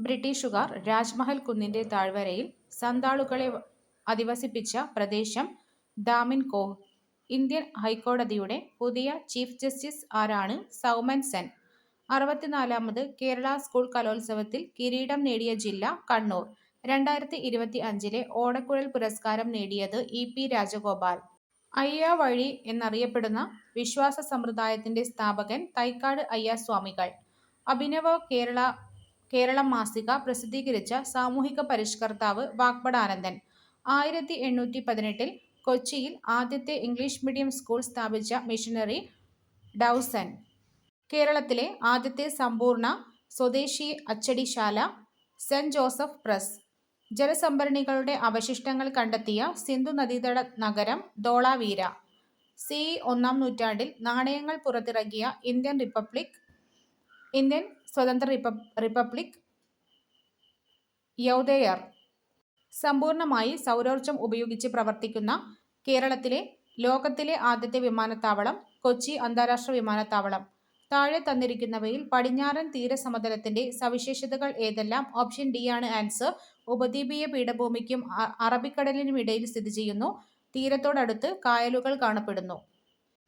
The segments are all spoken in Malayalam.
ബ്രിട്ടീഷുകാർ രാജ്മഹൽ കുന്നിന്റെ താഴ്വരയിൽ സന്താളുകളെ അധിവസിപ്പിച്ച പ്രദേശം ദാമിൻ കോഹ്. ഇന്ത്യൻ ഹൈക്കോടതിയുടെ പുതിയ ചീഫ് ജസ്റ്റിസ് ആരാണ്? സൗമൻ സെൻ. 64-ാമത് കേരള സ്കൂൾ കലോത്സവത്തിൽ കിരീടം നേടിയ ജില്ല കണ്ണൂർ. 2025-ലെ ഓടക്കുഴൽ പുരസ്കാരം നേടിയത് ഇ.പി. രാജഗോപാൽ. അയ്യാവഴി എന്നറിയപ്പെടുന്ന വിശ്വാസ സമ്പ്രദായത്തിന്റെ സ്ഥാപകൻ തൈക്കാട് അയ്യാസ്വാമികൾ. അഭിനവ കേരളം മാസിക പ്രസിദ്ധീകരിച്ച സാമൂഹിക പരിഷ്കർത്താവ് വാഗ്ഭടാനന്ദൻ. 1818-ൽ കൊച്ചിയിൽ ആദ്യത്തെ ഇംഗ്ലീഷ് മീഡിയം സ്കൂൾ സ്ഥാപിച്ച മിഷനറി ഡൗസൺ. കേരളത്തിലെ ആദ്യത്തെ സമ്പൂർണ്ണ സ്വദേശി അച്ചടിശാല സെന്റ് ജോസഫ് പ്രസ്. ജലസംഭരണികളുടെ അവശിഷ്ടങ്ങൾ കണ്ടെത്തിയ സിന്ധു നദീതട നഗരം ധോളാവീര. സി. 1-ാം നൂറ്റാണ്ടിൽ നാണയങ്ങൾ പുറത്തിറക്കിയ ഇന്ത്യൻ സ്വതന്ത്ര റിപ്പബ്ലിക് യൗദേയർ. സമ്പൂർണ്ണമായി സൗരോർജ്ജം ഉപയോഗിച്ച് പ്രവർത്തിക്കുന്ന ലോകത്തിലെ ആദ്യത്തെ വിമാനത്താവളം കൊച്ചി അന്താരാഷ്ട്ര വിമാനത്താവളം. താഴെ തന്നിരിക്കുന്നവയിൽ പടിഞ്ഞാറൻ തീരസമതലത്തിന്റെ സവിശേഷതകൾ ഏതെല്ലാം? ഓപ്ഷൻ ഡി ആണ് ആൻസർ. ഉപദ്വീപീയ പീഠഭൂമിക്കും അറബിക്കടലിനുമിടയിൽ സ്ഥിതി ചെയ്യുന്നു. തീരത്തോടടുത്ത് കായലുകൾ കാണപ്പെടുന്നു.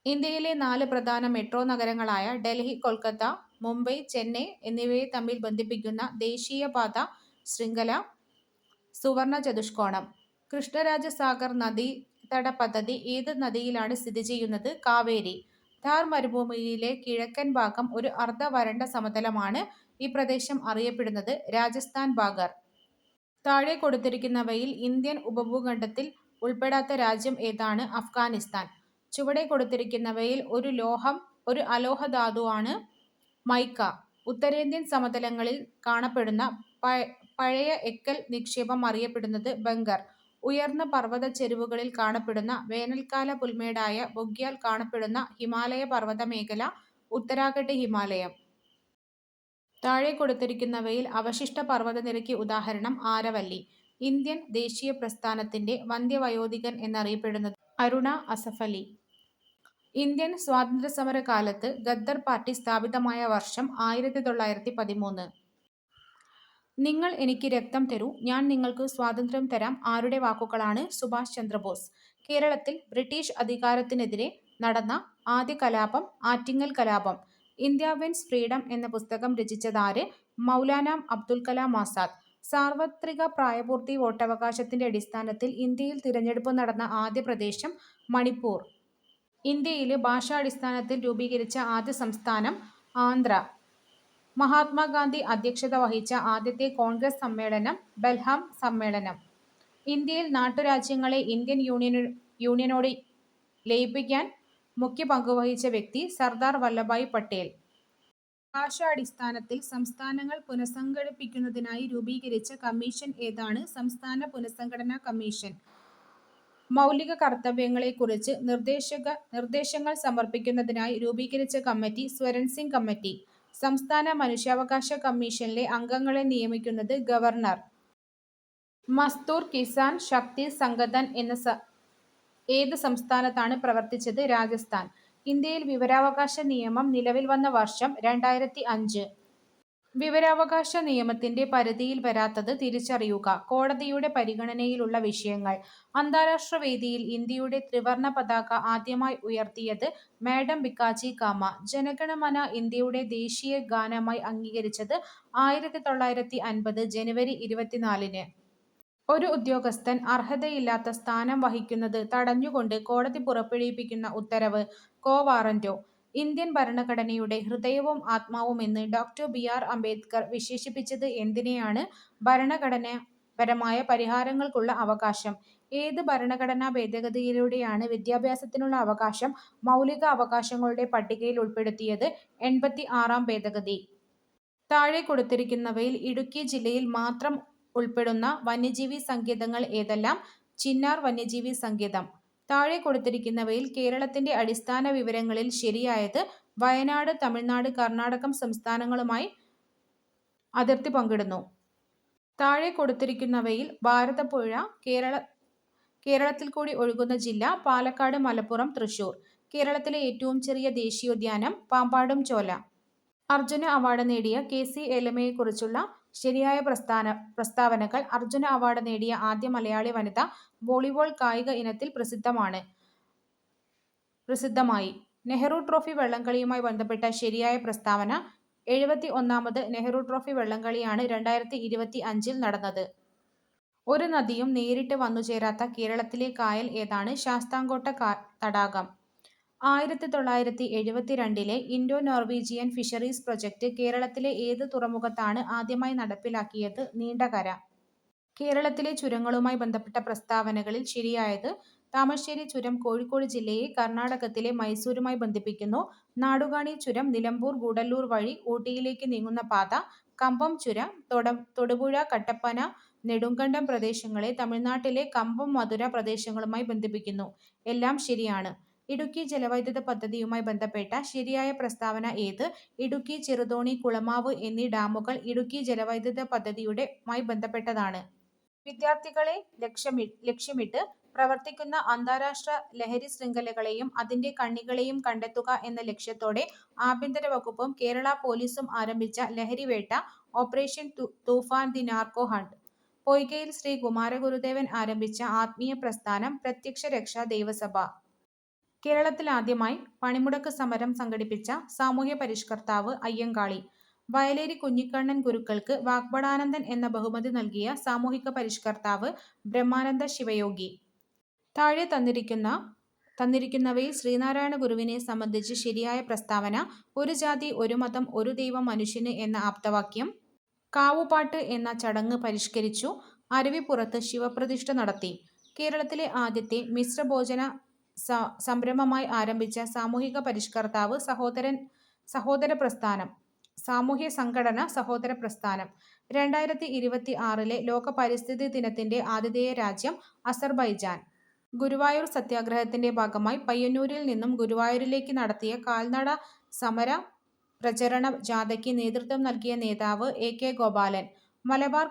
ഇന്ത്യയിലെ 4 പ്രധാന മെട്രോ നഗരങ്ങളായ ഡൽഹി, കൊൽക്കത്ത, മുംബൈ, ചെന്നൈ എന്നിവയെ തമ്മിൽ ബന്ധിപ്പിക്കുന്ന ദേശീയപാത ശൃംഖല സുവർണ്ണ ചതുഷ്കോണം. കൃഷ്ണരാജസാഗർ നദീതട പദ്ധതി ഏത് നദിയിലാണ് സ്ഥിതി ചെയ്യുന്നത്? കാവേരി. ഥാർ മരുഭൂമിയിലെ കിഴക്കൻ ഭാഗം ഒരു അർദ്ധ വരണ്ട സമതലമാണ്. ഈ പ്രദേശം അറിയപ്പെടുന്നത് രാജസ്ഥാൻ ബാഗർ. താഴെ കൊടുത്തിരിക്കുന്നവയിൽ ഇന്ത്യൻ ഉപഭൂഖണ്ഡത്തിൽ ഉൾപ്പെടാത്ത രാജ്യം ഏതാണ്? അഫ്ഗാനിസ്ഥാൻ. ചുവടെ കൊടുത്തിരിക്കുന്നവയിൽ ഒരു അലോഹധാതുവാണ് മൈക്ക. ഉത്തരേന്ത്യൻ സമതലങ്ങളിൽ കാണപ്പെടുന്ന പഴയ എക്കൽ നിക്ഷേപം അറിയപ്പെടുന്നത് ബങ്കർ. ഉയർന്ന പർവതച്ചരിവുകളിൽ കാണപ്പെടുന്ന വേനൽക്കാല പുൽമേടായ ബുഗ്യാൽ കാണപ്പെടുന്ന ഹിമാലയ പർവത മേഖല ഉത്തരാഖണ്ഡ് ഹിമാലയം. താഴെ കൊടുത്തിരിക്കുന്നവയിൽ അവശിഷ്ട പർവതനിരയ്ക്ക് ഉദാഹരണം ആരവല്ലി. ഇന്ത്യൻ ദേശീയ പ്രസ്ഥാനത്തിന്റെ വന്ദ്യവയോധികൻ എന്നറിയപ്പെടുന്നത് അരുണ അസഫ് അലി. ഇന്ത്യൻ സ്വാതന്ത്ര്യസമര കാലത്ത് ഗദർ പാർട്ടി സ്ഥാപിതമായ വർഷം 1913. നിങ്ങൾ എനിക്ക് രക്തം തരൂ, ഞാൻ നിങ്ങൾക്ക് സ്വാതന്ത്ര്യം തരാം ആരുടെ വാക്കുകളാണ്? സുഭാഷ് ചന്ദ്രബോസ്. കേരളത്തിൽ ബ്രിട്ടീഷ് അധികാരത്തിനെതിരെ നടന്ന ആദ്യ കലാപം ആറ്റിങ്ങൽ കലാപം. ഇന്ത്യ വിൻസ് ഫ്രീഡം എന്ന പുസ്തകം രചിച്ചതാര്? മൗലാന അബ്ദുൽ കലാം ആസാദ്. സാർവത്രിക പ്രായപൂർത്തി വോട്ടവകാശത്തിന്റെ അടിസ്ഥാനത്തിൽ ഇന്ത്യയിൽ തിരഞ്ഞെടുപ്പ് നടന്ന ആദ്യ പ്രദേശം മണിപ്പൂർ. ഇന്ത്യയിൽ ഭാഷാടിസ്ഥാനത്തിൽ രൂപീകരിച്ച ആദ്യ സംസ്ഥാനം ആന്ധ്ര. മഹാത്മാഗാന്ധി അധ്യക്ഷത വഹിച്ച ആദ്യത്തെ കോൺഗ്രസ് സമ്മേളനം ബെൽഹാം സമ്മേളനം. ഇന്ത്യയിൽ നാട്ടുരാജ്യങ്ങളെ ഇന്ത്യൻ യൂണിയനോട് ലയിപ്പിക്കാൻ മുഖ്യ പങ്കുവഹിച്ച വ്യക്തി സർദാർ വല്ലഭായ് പട്ടേൽ. ഭാഷാടിസ്ഥാനത്തിൽ സംസ്ഥാനങ്ങൾ പുനഃസംഘടിപ്പിക്കുന്നതിനായി രൂപീകരിച്ച കമ്മീഷൻ ഏതാണ്? സംസ്ഥാന പുനഃസംഘടനാ കമ്മീഷൻ. മൗലിക കർത്തവ്യങ്ങളെക്കുറിച്ച് നിർദ്ദേശങ്ങൾ സമർപ്പിക്കുന്നതിനായി രൂപീകരിച്ച കമ്മിറ്റി സ്വരൺ സിംഗ് കമ്മിറ്റി. സംസ്ഥാന മനുഷ്യാവകാശ കമ്മീഷനിലെ അംഗങ്ങളെ നിയമിക്കുന്നത് ഗവർണർ. മസ്ദൂർ കിസാൻ ശക്തി സംഗതൻ ഏത് സംസ്ഥാനത്താണ് പ്രവർത്തിച്ചത്? രാജസ്ഥാൻ. ഇന്ത്യയിൽ വിവരാവകാശ നിയമം നിലവിൽ വന്ന വർഷം 2005. വിവരാവകാശ നിയമത്തിന്റെ പരിധിയിൽ വരാത്തത് തിരിച്ചറിയുക. കോടതിയുടെ പരിഗണനയിലുള്ള വിഷയങ്ങൾ. അന്താരാഷ്ട്ര വേദിയിൽ ഇന്ത്യയുടെ ത്രിവർണ്ണ പതാക ആദ്യമായി ഉയർത്തിയത് മാഡം ഭിക്കാജി കാമ. ജനഗണമന ഇന്ത്യയുടെ ദേശീയ ഗാനമായി അംഗീകരിച്ചത് 1950 ജനുവരി 24-ന്. ഒരു ഉദ്യോഗസ്ഥൻ അർഹതയില്ലാത്ത സ്ഥാനം വഹിക്കുന്നത് തടഞ്ഞുകൊണ്ട് കോടതി പുറപ്പെടുവിക്കുന്ന ഉത്തരവ് കോ വാറന്റോ. ഇന്ത്യൻ ഭരണഘടനയുടെ ഹൃദയവും ആത്മാവുമെന്ന് ഡോ. ബി.ആർ. അംബേദ്കർ വിശേഷിപ്പിച്ചത് എന്തിനെയാണ്? ഭരണഘടനാപരമായ പരിഹാരങ്ങൾക്കുള്ള അവകാശം. ഏത് ഭരണഘടനാ ഭേദഗതിയിലൂടെയാണ് വിദ്യാഭ്യാസത്തിനുള്ള അവകാശം മൗലിക അവകാശങ്ങളുടെ പട്ടികയിൽ ഉൾപ്പെടുത്തിയത്? 86-ാം ഭേദഗതി. താഴെ കൊടുത്തിരിക്കുന്നവയിൽ ഇടുക്കി ജില്ലയിൽ മാത്രം ഉൾപ്പെടുന്ന വന്യജീവി സങ്കേതങ്ങൾ ഏതെല്ലാം? ചിന്നാർ വന്യജീവി സങ്കേതം. താഴെ കൊടുത്തിരിക്കുന്നവയിൽ കേരളത്തിന്റെ അടിസ്ഥാന വിവരങ്ങളിൽ ശരിയായത്? വയനാട് തമിഴ്നാട് കർണാടകം സംസ്ഥാനങ്ങളുമായി അതിർത്തി പങ്കിടുന്നു. താഴെ കൊടുത്തിരിക്കുന്നവയിൽ ഭാരതപ്പുഴ കേരളത്തിൽ കൂടി ഒഴുകുന്ന ജില്ല പാലക്കാട്, മലപ്പുറം, തൃശൂർ. കേരളത്തിലെ ഏറ്റവും ചെറിയ ദേശീയോദ്യാനം പാമ്പാടും ചോല. അർജുന അവാർഡ് നേടിയ കെ.സി. എലമയെക്കുറിച്ചുള്ള ശരിയായ പ്രസ്താവനകൾ. അർജുന അവാർഡ് നേടിയ ആദ്യ മലയാളി വനിത. വോളിബോൾ കായിക ഇനത്തിൽ പ്രസിദ്ധമായി. നെഹ്റു ട്രോഫി വള്ളംകളിയുമായി ബന്ധപ്പെട്ട ശരിയായ പ്രസ്താവന. 71ാമത് നെഹ്റു ട്രോഫി വള്ളംകളിയാണ് 2025 നടന്നത്. ഒരു നദിയും നേരിട്ട് വന്നുചേരാത്ത കേരളത്തിലെ കായൽ ഏതാണ്? ശാസ്താംകോട്ട തടാകം. 1972 ഇൻഡോ നോർവീജിയൻ ഫിഷറീസ് പ്രൊജക്ട് കേരളത്തിലെ ഏത് തുറമുഖത്താണ് ആദ്യമായി നടപ്പിലാക്കിയത്? നീണ്ടകര. കേരളത്തിലെ ചുരങ്ങളുമായി ബന്ധപ്പെട്ട പ്രസ്താവനകളിൽ ശരിയായത്. താമരശ്ശേരി ചുരം കോഴിക്കോട് ജില്ലയെ കർണാടകത്തിലെ മൈസൂരുമായി ബന്ധിപ്പിക്കുന്നു. നാടുകാണി ചുരം നിലമ്പൂർ ഗൂഡല്ലൂർ വഴി ഊട്ടിയിലേക്ക് നീങ്ങുന്ന പാത. കമ്പം ചുരം തൊടുപുഴ കട്ടപ്പന നെടുങ്കണ്ടം പ്രദേശങ്ങളെ തമിഴ്നാട്ടിലെ കമ്പം മധുര പ്രദേശങ്ങളുമായി ബന്ധിപ്പിക്കുന്നു. എല്ലാം ശരിയാണ്. ഇടുക്കി ജലവൈദ്യുത പദ്ധതിയുമായി ബന്ധപ്പെട്ട ശരിയായ പ്രസ്താവന ഏത്? ഇടുക്കി ചെറുതോണി കുളമാവ് എന്നീ ഡാമുകൾ ഇടുക്കി ജലവൈദ്യുത പദ്ധതിയുമായി ബന്ധപ്പെട്ടതാണ്. വിദ്യാർത്ഥികളെ ലക്ഷ്യമിട്ട് പ്രവർത്തിക്കുന്ന അന്താരാഷ്ട്ര ലഹരി ശൃംഖലകളെയും അതിന്റെ കണ്ണികളെയും കണ്ടെത്തുക എന്ന ലക്ഷ്യത്തോടെ ആഭ്യന്തര വകുപ്പും കേരള പോലീസും ആരംഭിച്ച ലഹരിവേട്ട operation Toofan the narco hunt. പൊയ്കയിൽ ശ്രീ കുമാരഗുരുദേവൻ ആരംഭിച്ച ആത്മീയ പ്രസ്ഥാനം പ്രത്യക്ഷ രക്ഷാ ദൈവസഭ. കേരളത്തിൽ ആദ്യമായി പണിമുടക്ക് സമരം സംഘടിപ്പിച്ച സാമൂഹ്യ പരിഷ്കർത്താവ് അയ്യങ്കാളി. വയലേരി കുഞ്ഞിക്കണ്ണൻ ഗുരുക്കൾക്ക് വാഗ്ഭടാനന്ദൻ എന്ന ബഹുമതി നൽകിയ സാമൂഹിക പരിഷ്കർത്താവ് ബ്രഹ്മാനന്ദ ശിവയോഗി. താഴെ തന്നിരിക്കുന്നവയിൽ ശ്രീനാരായണ ഗുരുവിനെ സംബന്ധിച്ച് ശരിയായ പ്രസ്താവന. ഒരു ജാതി ഒരു മതം ഒരു ദൈവം മനുഷ്യന് എന്ന ആപ്തവാക്യം. കാവുപാട്ട് എന്ന ചടങ്ങ് പരിഷ്കരിച്ചു. അരുവിപ്പുറത്ത് ശിവപ്രതിഷ്ഠ നടത്തി. കേരളത്തിലെ ആദ്യത്തെ മിശ്രഭോജന സംരംഭമായി ആരംഭിച്ച സാമൂഹിക പരിഷ്കർത്താവ് സഹോദര പ്രസ്ഥാനം. സാമൂഹ്യ സംഘടന സഹോദര പ്രസ്ഥാനം. 2026 ലോക പരിസ്ഥിതി ദിനത്തിന്റെ ആതിഥേയ രാജ്യം അസർബൈജാൻ. ഗുരുവായൂർ സത്യാഗ്രഹത്തിന്റെ ഭാഗമായി പയ്യന്നൂരിൽ നിന്നും ഗുരുവായൂരിലേക്ക് നടത്തിയ കാൽനട സമര പ്രചരണ ജാഥയ്ക്ക് നേതൃത്വം നൽകിയ നേതാവ് AK ഗോപാലൻ. മലബാർ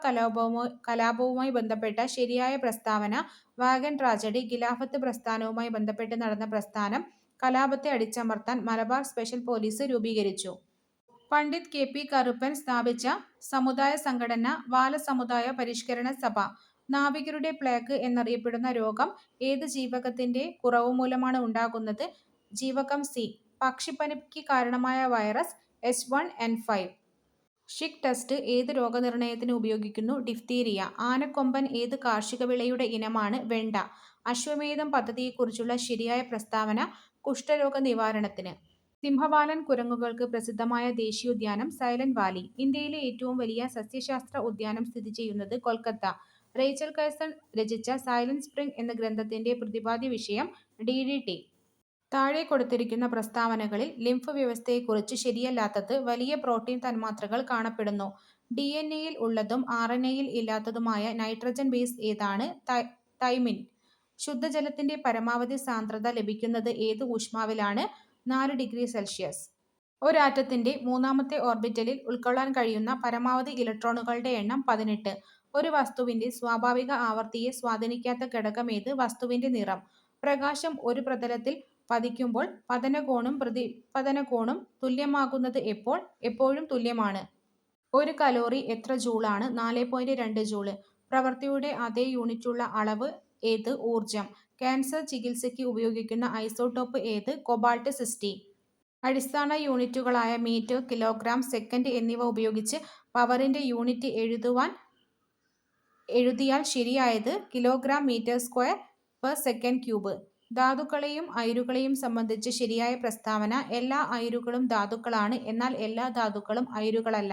കലാപവുമായി ബന്ധപ്പെട്ട ശരിയായ പ്രസ്താവന. വാഗൺ ട്രാജഡി ഖിലാഫത്ത് പ്രസ്ഥാനവുമായി ബന്ധപ്പെട്ട് നടന്ന പ്രസ്ഥാനം. കലാപത്തെ അടിച്ചമർത്താൻ മലബാർ സ്പെഷ്യൽ പോലീസ് രൂപീകരിച്ചു. പണ്ഡിറ്റ് KP കറുപ്പൻ സ്ഥാപിച്ച സമുദായ സംഘടന വാലസമുദായ പരിഷ്കരണ സഭ. നാവികരുടെ പ്ലേഗ് എന്നറിയപ്പെടുന്ന രോഗം ഏത് ജീവകത്തിന്റെ കുറവ് മൂലമാണ് ഉണ്ടാകുന്നത്? ജീവകം C. പക്ഷിപ്പനിക്ക് കാരണമായ വൈറസ് H1N5. ഷിക് ടെസ്റ്റ് ഏത് രോഗനിർണയത്തിന് ഉപയോഗിക്കുന്നു? ഡിഫ്തീരിയ. ആനക്കൊമ്പൻ ഏത് കാർഷിക വിളയുടെ ഇനമാണ്? വെണ്ട. അശ്വമേധം പദ്ധതിയെക്കുറിച്ചുള്ള ശരിയായ പ്രസ്താവന. കുഷ്ഠരോഗ നിവാരണത്തിന്. സിംഹവാലൻ കുരങ്ങുകൾക്ക് പ്രസിദ്ധമായ ദേശീയോദ്യാനം സൈലന്റ് വാലി. ഇന്ത്യയിലെ ഏറ്റവും വലിയ സസ്യശാസ്ത്ര ഉദ്യാനം സ്ഥിതി ചെയ്യുന്നത് കൊൽക്കത്ത. റേച്ചൽ കഴ്സൺ രചിച്ച സൈലന്റ് സ്പ്രിംഗ് എന്ന ഗ്രന്ഥത്തിന്റെ പ്രതിപാദ്യ വിഷയം DDT. താഴെ കൊടുത്തിരിക്കുന്ന പ്രസ്താവനകളിൽ ലിംഫ് വ്യവസ്ഥയെക്കുറിച്ച് ശരിയല്ലാത്തത്. വലിയ പ്രോട്ടീൻ തന്മാത്രകൾ കാണപ്പെടുന്നു. DNA-യിൽ ഉള്ളതും RNA-യിൽ ഇല്ലാത്തതുമായ നൈട്രജൻ ബേസ് ഏതാണ്? തൈമിൻ. ശുദ്ധജലത്തിന്റെ പരമാവധി സാന്ദ്രത ലഭിക്കുന്നത് ഏത് ഊഷ്മാവിലാണ്? 4 ഡിഗ്രി സെൽഷ്യസ്. ഒരാറ്റത്തിന്റെ മൂന്നാമത്തെ ഓർബിറ്റലിൽ ഉൾക്കൊള്ളാൻ കഴിയുന്ന പരമാവധി ഇലക്ട്രോണുകളുടെ എണ്ണം 18. ഒരു വസ്തുവിന്റെ സ്വാഭാവിക ആവൃത്തിയെ സ്വാധീനിക്കാത്ത ഘടകമേത്? വസ്തുവിന്റെ നിറം. പ്രകാശം ഒരു പ്രതലത്തിൽ പതിക്കുമ്പോൾ പതനകോണും പ്രതിപതനകോണും തുല്യമാകുന്നത് എപ്പോൾ? എപ്പോഴും തുല്യമാണ്. ഒരു കലോറി എത്ര ജൂളാണ്? 4.2 ജൂള്. പ്രവൃത്തിയുടെ അതേ യൂണിറ്റുള്ള അളവ് ഏത്? ഊർജം. ക്യാൻസർ ചികിത്സയ്ക്ക് ഉപയോഗിക്കുന്ന ഐസോട്ടോപ്പ് ഏത്? കൊബാൾട്ട് 60. അടിസ്ഥാന യൂണിറ്റുകളായ മീറ്റർ കിലോഗ്രാം സെക്കൻഡ് എന്നിവ ഉപയോഗിച്ച് പവറിന്റെ യൂണിറ്റ് എഴുതിയാൽ ശരിയായത്. Kilogram metre square per second cube. ധാതുക്കളെയും അയിരുകളെയും സംബന്ധിച്ച് ശരിയായ പ്രസ്താവന. എല്ലാ അയിരുകളും ധാതുക്കളാണ്, എന്നാൽ എല്ലാ ധാതുക്കളും അയിരുകളല്ല.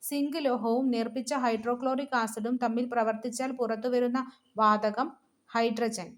സിങ്ക് ലോഹവും നേർപ്പിച്ച ഹൈഡ്രോക്ലോറിക് ആസിഡും തമ്മിൽ പ്രവർത്തിച്ചാൽ പുറത്തുവരുന്ന വാതകം ഹൈഡ്രജൻ.